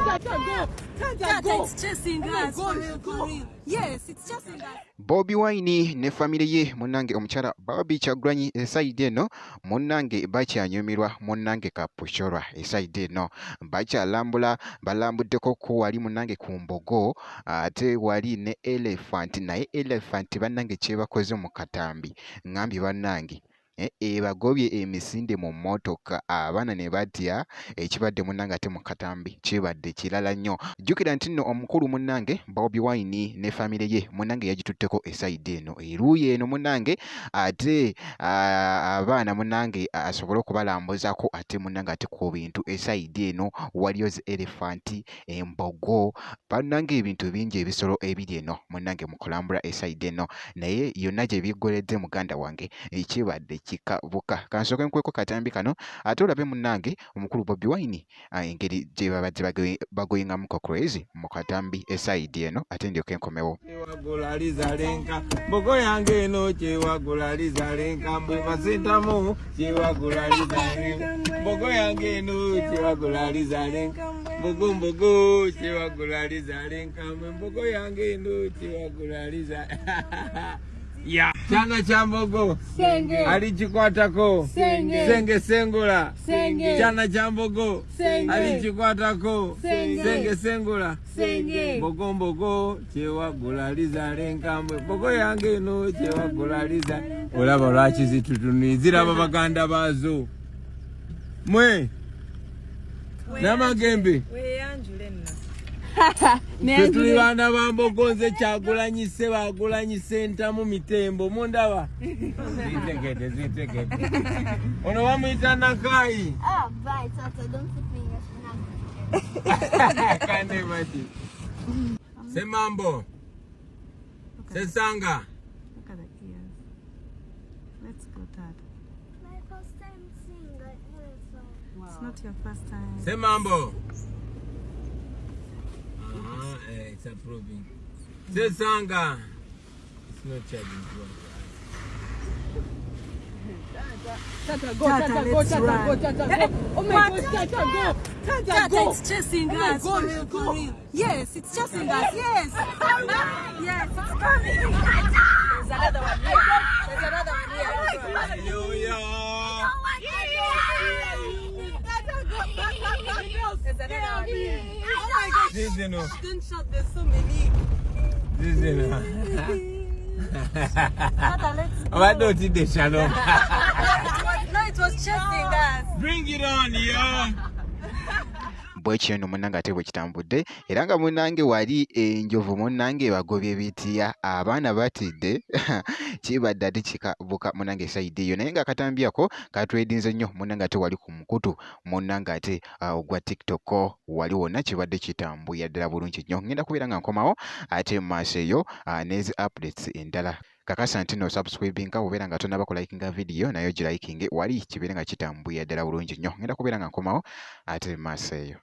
Tata, it's chasing us. For real. Yes, it's chasing us. Bobi Wine ne family ye munange omukyala Bobby Kyagulanyi esaide eno munange bakyanyumirwa munange kapushorwa esaide eno bakyalambula balambuddeko ko wali munange ku mbogo ate wali ne elephant naye elephant bannange kyebakoze mu katambi ngambye bannange ebagobye emisinde mu mmotoka abaana ne batya ekibadde munnange ate mu katambi kibadde kirala nnyo jjukira nti nno omukulu munnange Bobi Wine ne famire ye munnange yagitutteko esaide eno eruuyi eno munnange ate abaana munnange asobole okubalambuzako ate munnange ate ku bintu esaide eno waliyo zi elephant embogo bannange ebintu bingi ebisolo ebiri eno munnange mu kulambula esaide eno naye yonna gye biggoledde muganda wange ekibadde kikabuka kansooke nkweko katambi kano ate olabe munnange omukulu Bobi Wine engeri gye babadde bagoyingamuko crazy mu katambi esaidi eno ate ndyoke enkomewo Chewagula lizalenka mbogo yange eno chewagula lizalenka mbwe basentamu chewagula lizalenka mbogo yange eno chewagula lizalenka mbogo chewagula lizalenka mbogo yange eno chewagula lizalenka ya chana cha mbogo Senge. alichikwatako senge sengula chana cha mbogo alichikwatako senge sengula mbogo chewagula lizalenka mbogo yange eno chewagula liza olaba lwaki zitutunizira aba baganda bazo mwe namagembe tuli baana ba mbogo nze Kyagulanyi bagulanyise entamu mitembo mundaba zitegete ono bamuyita Nakai. Oh, right, Tata, don't put me in your Can't imagine. Say mambo. Say sanga. Look at the ears. Let's go, Dad. My first time seeing an elephant. It's not your first time. Say mambo. It's approving. Say sanga. It's not charging to us. Tata, go. Oh my God, Tata, go. Tata, it's chasing us. For real. Yes, it's chasing us. Yes. Yes, it's coming. There's another one here. There's another one here. Hallelujah. There's another one here. Oh my God. This is no. Screenshot, there's so many. This is no. Tata, let's go. Why don't you do shalom? No, it was chasing us. Bring it on, yo. bwekyo eno munnange ate bwe kitambudde era nga munnange wali enjovu munnange bagobye bitya abaana batidde kibadde ate kikabuka munnange esaidi eyo naye nga akatambyako katwedinze nnyo munnange ate wali ku mukutu munnange ate ogwa TikTok wali wonna kibadde kitambuya ddala bulungi nnyo ngenda kubeera nga nkomawo ate mu maaso eyo n'ezi updates endala kakasa nti no subscribinga obeera nga tonaba kulikinga video nayo gilikinge wali kibeere nga kitambuya ddala bulungi nnyo ngenda kubeera nga nkomawo ate mu maaso eyo